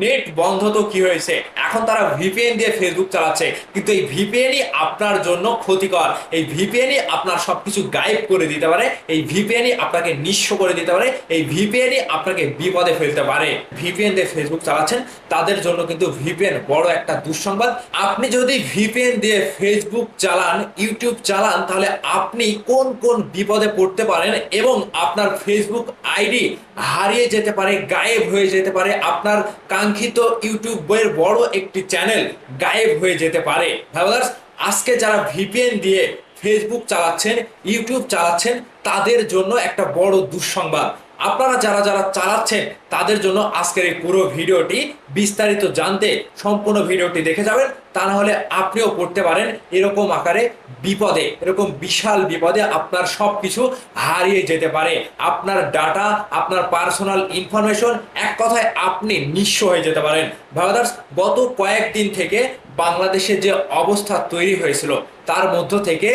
Net বন্ধ তো কি হয়েছে, এখন তারা ভিপিএন দিয়ে ফেসবুক চালাচ্ছে, কিন্তু এই ভিপিএনই আপনার জন্য ক্ষতিকর। এই ভিপিএনই আপনার সবকিছু গায়েব করে দিতে পারে, এই ভিপিএনই আপনাকে নিঃস্ব করে দিতে পারে, এই ভিপিএনই আপনাকে বিপদে ফেলতে পারে। ভিপিএন দিয়ে ফেসবুক চালাচ্ছেন তাদের জন্য কিন্তু ভিপিএন বড় একটা দুঃসংবাদ। আপনি যদি ভিপিএন দিয়ে ফেসবুক চালান, ইউটিউব চালান, তাহলে আপনি কোন কোন বিপদে পড়তে পারেন এবং আপনার ফেসবুক আইডি হারিয়ে যেতে পারে, গায়েব হয়ে যেতে পারে, আপনার কাঙ্ক্ষিত ইউটিউবের বড় একটি চ্যানেল গায়েব হয়ে যেতে পারে। ভাইবাদার্স, আজকে যারা ভিপিএন দিয়ে ফেসবুক চালাচ্ছেন, ইউটিউব চালাচ্ছেন, তাদের জন্য একটা বড় দুঃসংবাদ। আপনারা যারা যারা চালাচ্ছেন তাদের জন্য আজকের এই পুরো ভিডিওটি, বিস্তারিত জানতে সম্পূর্ণ ভিডিওটি দেখে যাবেন, তা না হলে আপনিও পড়তে পারেন এরকম আকারে বিপদে, এরকম বিশাল বিপদে আপনার সবকিছু হারিয়ে যেতে পারে। আপনার ডাটা, আপনার পার্সোনাল ইনফরমেশন, এক কথায় আপনি নিঃস্ব হয়ে যেতে পারেন। ব্রাদার্স, গত কয়েকদিন থেকে বাংলাদেশে যে অবস্থা তৈরি হয়েছিল, তার মধ্য থেকে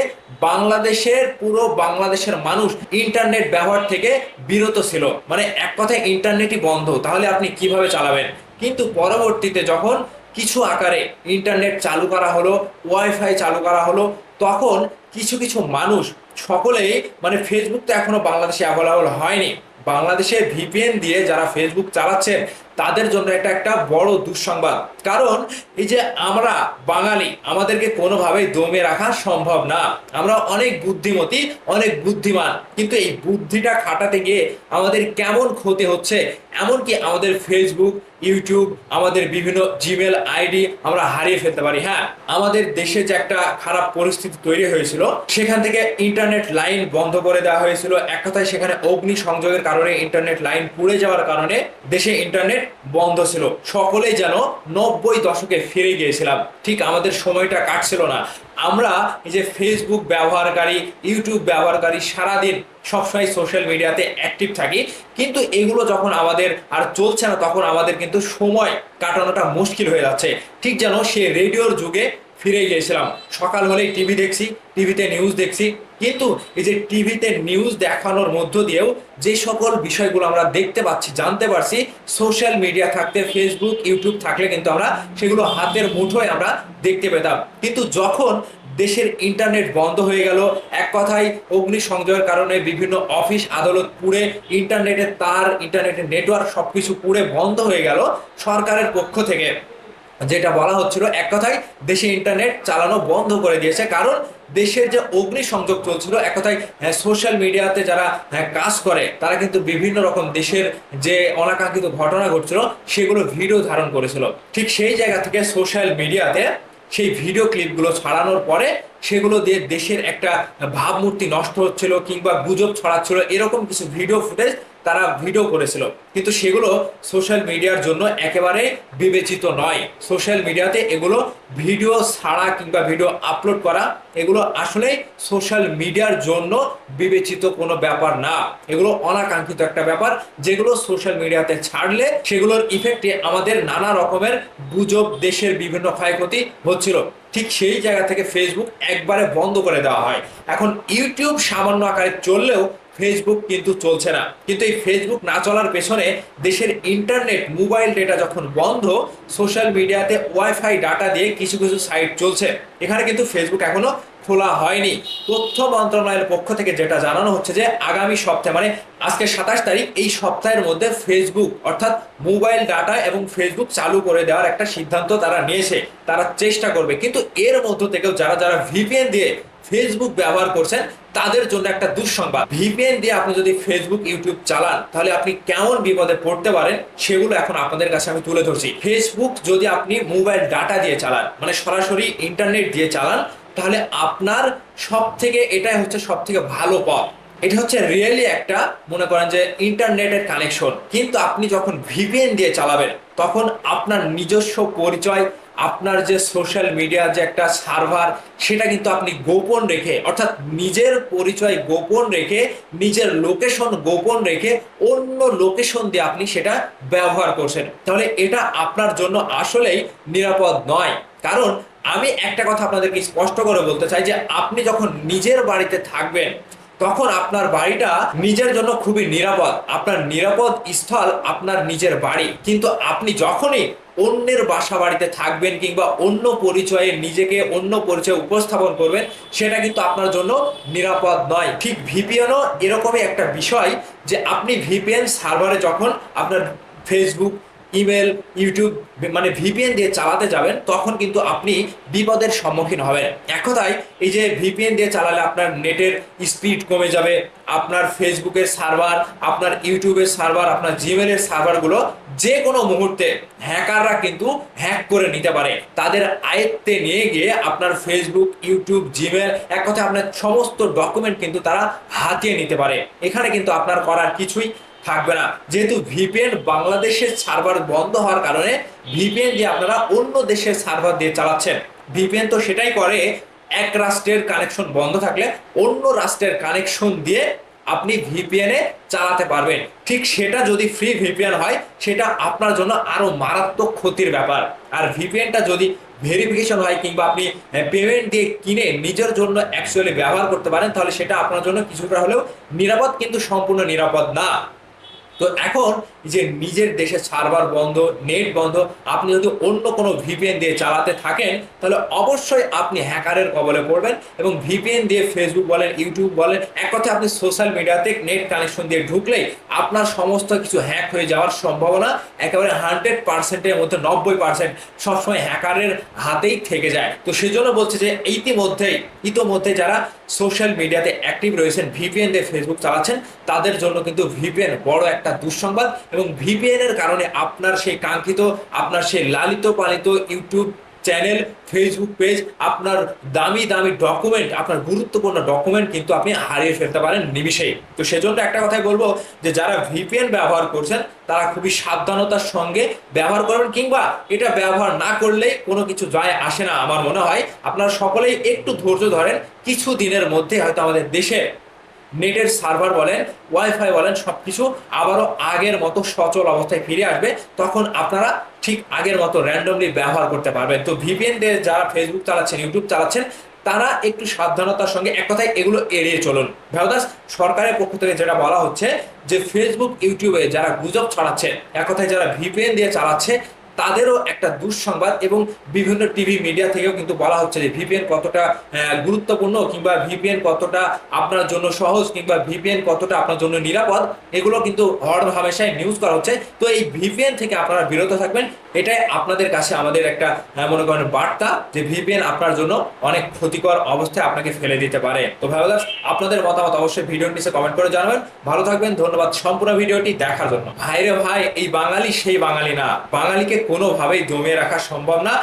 বাংলাদেশের মানুষ ইন্টারনেট ব্যবহার থেকে বিরত ছিল। মানে এক কথায় ইন্টারনেটই বন্ধ, তাহলে আপনি কিভাবে চালাবেন? কিন্তু পরবর্তীতে যখন কিছু আকারে ইন্টারনেট চালু করা হলো, ওয়াইফাই চালু করা হলো, তখন কিছু কিছু মানুষ, সকলেই, মানে ফেসবুক তো এখনো বাংলাদেশে অ্যাভেলেবল হয়নি, বাংলাদেশে ভিপিএন দিয়ে যারা ফেসবুক চালাচ্ছেন তাদের জন্য একটা একটা বড় দুঃসংবাদ। কারণ এই যে আমরা বাঙালি, আমাদেরকে কোনোভাবেই দমে রাখা সম্ভব না। আমরা অনেক বুদ্ধিমতী, অনেক বুদ্ধিমান, কিন্তু এই বুদ্ধিটা খাটাতে গিয়ে আমাদের কেমন ক্ষতি হচ্ছে, এমনকি আমাদের ফেসবুক, ইউটিউব, আমাদের বিভিন্ন জিমেল আইডি আমরা হারিয়ে ফেলতে পারি। হ্যাঁ, আমাদের দেশে যে একটা খারাপ পরিস্থিতি তৈরি হয়েছিল, সেখান থেকে ইন্টারনেট লাইন বন্ধ করে দেওয়া হয়েছিল। এক কথায় সেখানে অগ্নি সংযোগের কারণে, ইন্টারনেট লাইন পুড়ে যাওয়ার কারণে দেশে ইন্টারনেট বন্ধ ছিল। সকলেই যেন 90 দশকে ফিরে গিয়েছিলাম, ঠিক আমাদের সময়টা কাটছিল না। আমরা এই যে ফেসবুক ব্যবহারকারী, ইউটিউব ব্যবহারকারী, সারাদিন সবসময় সোশ্যাল মিডিয়াতে অ্যাক্টিভ থাকি, কিন্তু এগুলো যখন আমাদের আর চলছে না, তখন আমাদের কিন্তু সময় কাটানোটা মুশকিল হয়ে যাচ্ছে। ঠিক যেন সে রেডিওর যুগে ফিরে গিয়েছিলাম। সকাল হলেই টিভি দেখছি, টিভিতে নিউজ দেখছি, কিন্তু এই যে টিভিতে নিউজ দেখানোর মধ্য দিয়েও যে সকল বিষয়গুলো আমরা দেখতে পাচ্ছি, জানতে পারছি, সোশ্যাল মিডিয়া থাকতে, ফেসবুক, ইউটিউব থাকলে কিন্তু আমরা সেগুলো হাতের মুঠোয় আমরা দেখতে পেতাম। কিন্তু যখন দেশের ইন্টারনেট বন্ধ হয়ে গেল, এক কথায় অগ্নিসংযোগের কারণে বিভিন্ন অফিস আদালত পুড়ে, ইন্টারনেটের তার, ইন্টারনেটের নেটওয়ার্ক সবকিছু পুড়ে বন্ধ হয়ে গেল, সরকারের পক্ষ থেকে যেটা বলা হচ্ছিল, এক কথায় দেশে ইন্টারনেট চালানো বন্ধ করে দিয়েছে। কারণ দেশের যে অগ্নিসংযোগ চলছিল, এক কথায় সোশ্যাল মিডিয়াতে যারা কাজ করে, তারা কিন্তু বিভিন্ন রকম দেশের যে অনাকাঙ্ক্ষিত ঘটনা ঘটছিল সেগুলো ভিডিও ধারণ করেছিল। ঠিক সেই জায়গা থেকে সোশ্যাল মিডিয়াতে সেই ভিডিও ক্লিপগুলো ছড়ানোর পরে সেগুলো দিয়ে দেশের একটা ভাবমূর্তি নষ্ট হচ্ছিল কিংবা গুজব ছড়াচ্ছিল, এরকম কিছু ভিডিও ফুটেজ তারা ভিডিও করেছিল। কিন্তু সেগুলো সোশ্যাল মিডিয়ার জন্য একেবারে বিবেচিত নয়। সোশ্যাল মিডিয়াতে এগুলো ভিডিও ছাড়া কিংবা ভিডিও আপলোড করা, এগুলো আসলে সোশ্যাল মিডিয়ার জন্য বিবেচিত কোনো ব্যাপার না। এগুলো অনাকাঙ্ক্ষিত একটা ব্যাপার, যেগুলো সোশ্যাল মিডিয়াতে ছাড়লে সেগুলোর ইফেক্টে আমাদের নানা রকমের গুজব, দেশের বিভিন্ন ক্ষয়ক্ষতি হচ্ছিল। ঠিক সেই জায়গা থেকে ফেসবুক একবারে বন্ধ করে দেওয়া হয়। এখন ইউটিউব সামান্য আকারে চললেও ফেসবুক কিন্তু চলছে না। কিন্তু এই ফেসবুক না চলার পেছনে দেশের ইন্টারনেট, মোবাইল ডেটা যখন বন্ধ, সোশ্যাল মিডিয়াতে ওয়াইফাই ডাটা দিয়ে কিছু কিছু সাইট চলছে, এখানে কিন্তু ফেসবুক এখনো খোলা হয়নি। তথ্য মন্ত্রণালয়ের পক্ষ থেকে যেটা জানানো হচ্ছে যে আগামী সপ্তাহে, মানে আজকে 27 তারিখ, এই সপ্তাহের মধ্যে ফেসবুক অর্থাৎ মোবাইল ডাটা এবং ফেসবুক চালু করে দেওয়ার একটা সিদ্ধান্ত তারা নিয়েছে, তারা চেষ্টা করবে। কিন্তু এর মধ্য থেকেও যারা যারা ভিপিএন দিয়ে ফেসবুক ব্যবহার করছেন তাদের জন্য একটা দুঃসংবাদ। ভিপিএন দিয়ে আপনি যদি ফেসবুক, ইউটিউব চালান, তাহলে আপনি কেমন বিপদে পড়তে পারেন সেগুলো এখন আপনাদের কাছে আমি তুলে ধরছি। ফেসবুক যদি আপনি মোবাইল ডাটা দিয়ে চালান, মানে সরাসরি ইন্টারনেট দিয়ে চালান, তাহলে আপনার এটাই হচ্ছে সব থেকে ভালো পথ। এটা হচ্ছে রিয়েলি একটা, মনে করেন যে ইন্টারনেটের কানেকশন। কিন্তু আপনি যখন ভিপিএন দিয়ে চালাবেন, তখন আপনার নিজস্ব পরিচয়, আপনার যে সোশ্যাল মিডিয়া যে একটা সার্ভার, সেটা কিন্তু আপনি গোপন রেখে, অর্থাৎ নিজের পরিচয় গোপন রেখে, নিজের লোকেশন গোপন রেখে অন্য লোকেশন দিয়ে আপনি সেটা ব্যবহার করছেন। তাহলে এটা আপনার জন্য আসলেই নিরাপদ নয়। কারণ আমি একটা কথা আপনাদেরকে স্পষ্ট করে বলতে চাই যে আপনি যখন নিজের বাড়িতে থাকবেন, তখন আপনার বাড়িটা নিজের জন্য খুবই নিরাপদ। আপনার নিরাপদ স্থল আপনার নিজের বাড়ি। কিন্তু আপনি যখনই অন্যের বাসা বাড়িতে থাকবেন কিংবা অন্য পরিচয়ে নিজেকে অন্য পরিচয়ে উপস্থাপন করবেন, সেটা কিন্তু আপনার জন্য নিরাপদ নয়। ঠিক ভিপিএনও এরকমই একটা বিষয়, যে আপনি ভিপিএন সার্ভারে যখন আপনার ফেসবুক, ইমেল, ইউটিউব মানে ভিপিএন দিয়ে চালাতে যাবেন, তখন কিন্তু আপনি বিপদের সম্মুখীন হবেন। এক কথায় এই যে ভিপিএন দিয়ে চালালে আপনার নেটের স্পিড কমে যাবে, আপনার ফেসবুকের সার্ভার, আপনার ইউটিউবের সার্ভার, আপনার জিমেলের সার্ভারগুলো যে কোনো মুহূর্তে হ্যাকাররা কিন্তু হ্যাক করে নিতে পারে। তাদের আয়ত্তে নিয়ে গিয়ে আপনার ফেসবুক, ইউটিউব, জিমেল, এক কথায় আপনার সমস্ত ডকুমেন্ট কিন্তু তারা হাতিয়ে নিতে পারে। এখানে কিন্তু আপনার করার কিছুই থাকবে না। যেহেতু ভিপিএন বাংলাদেশের সার্ভার বন্ধ হওয়ার কারণে ভিপিএন দিয়ে আপনারা অন্য দেশের সার্ভার দিয়ে চালাচ্ছেন। ভিপিএন তো সেটাই করে, এক রাষ্ট্রের কানেকশন বন্ধ থাকলে অন্য রাষ্ট্রের কানেকশন দিয়ে আপনি ভিপিএনে চালাতে পারবেন। ঠিক সেটা যদি ফ্রি ভিপিএন হয়, সেটা আপনার জন্য আরো মারাত্মক ক্ষতির ব্যাপার। আর ভিপিএনটা যদি ভেরিফিকেশন হয় কিংবা আপনি পেমেন্ট দিয়ে কিনে নিজের জন্য অ্যাকচুয়ালি ব্যবহার করতে পারেন, তাহলে সেটা আপনার জন্য কিছুটা হলেও নিরাপদ, কিন্তু সম্পূর্ণ নিরাপদ না। তো এখন যে নিজের দেশে সার্ভার বন্ধ, নেট বন্ধ, আপনি যদি অন্য কোনো ভিপিএন দিয়ে চালাতে থাকেন, তাহলে অবশ্যই আপনি হ্যাকারের কবলে পড়বেন। এবং ভিপিএন দিয়ে ফেসবুক বলেন, ইউটিউব বলেন, এক কথায় আপনি সোশ্যাল মিডিয়াতে নেট কানেকশন দিয়ে ঢুকলেই আপনার সমস্ত কিছু হ্যাক হয়ে যাওয়ার সম্ভাবনা একেবারে 100%-এর মধ্যে 90% সবসময় হ্যাকারের হাতেই থেকে যায়। তো সেজন্য বলছে যে ইতোমধ্যে যারা সোশ্যাল মিডিয়াতে অ্যাক্টিভ রয়েছেন, ভিপিএন দিয়ে ফেসবুক চালাচ্ছেন, তাদের জন্য কিন্তু ভিপিএন বড় একটা দুঃসংবাদ। এবং ভিপিএন এর কারণে আপনার সেই কাঙ্ক্ষিত, আপনার সেই লালিত পালিত ইউটিউব চ্যানেল, ফেসবুক পেজ, আপনার দামি দামি ডকুমেন্ট, আপনার গুরুত্বপূর্ণ ডকুমেন্ট কিন্তু আপনি হারিয়ে ফেলতে পারেন নিমিষেই। তো সেজন্য একটা কথাই বলবো, যে যারা ভিপিএন ব্যবহার করছেন তারা খুবই সাবধানতার সঙ্গে ব্যবহার করবেন, কিংবা এটা ব্যবহার না করলেই কোনো কিছু যায় আসে না। আমার মনে হয় আপনারা সকলেই একটু ধৈর্য ধরেন, কিছু দিনের মধ্যে হয়তো আমাদের দেশে নেটের সার্ভার বলেন, ওয়াইফাই বলেন, সবকিছু আবারও আগের মতো সচল অবস্থায় ফিরে আসবে। তখন আপনারা ঠিক আগের মতো র্যান্ডমলি ব্যবহার করতে পারবেন। তো ভিপিএন দিয়ে যারা ফেসবুক চালাচ্ছেন, ইউটিউব চালাচ্ছেন, তারা একটু সাবধানতার সঙ্গে এক কথায় এগুলো এড়িয়ে চলুন। ভাইদাস, সরকারের পক্ষ থেকে যেটা বলা হচ্ছে, যে ফেসবুক, ইউটিউবে যারা গুজব ছড়াচ্ছে, এক কথায় যারা ভিপিএন দিয়ে চালাচ্ছে, তাদেরও একটা দুঃসংবাদ। এবং বিভিন্ন টিভি মিডিয়া থেকেও কিন্তু বলা হচ্ছে যে ভিপিএন কতটা গুরুত্বপূর্ণ, কিংবা ভিপিএন কতটা আপনার জন্য সহজ, কিংবা ভিপিএন কতটা আপনার জন্য নিরাপদ, এগুলো কিন্তু হর হামেশাই নিউজ করা হচ্ছে। তো এই ভিপিএন থেকে আপনারা বিরত থাকবেন, এটাই আপনাদের কাছে আমাদের একটা মনে করেন বার্তা, যে ভিপিএন আপনার জন্য অনেক ক্ষতিকর অবস্থায় আপনাকে ফেলে দিতে পারে। তো ভাই আপনাদের মতামত অবশ্যই ভিডিওর নিচে কমেন্ট করে জানাবেন। ভালো থাকবেন, ধন্যবাদ সম্পূর্ণ ভিডিওটি দেখার জন্য। ভাইরে ভাই, এই বাঙালি সেই বাঙালি না, বাঙালিকে কোনোভাবেই দমিয়ে রাখা সম্ভব না।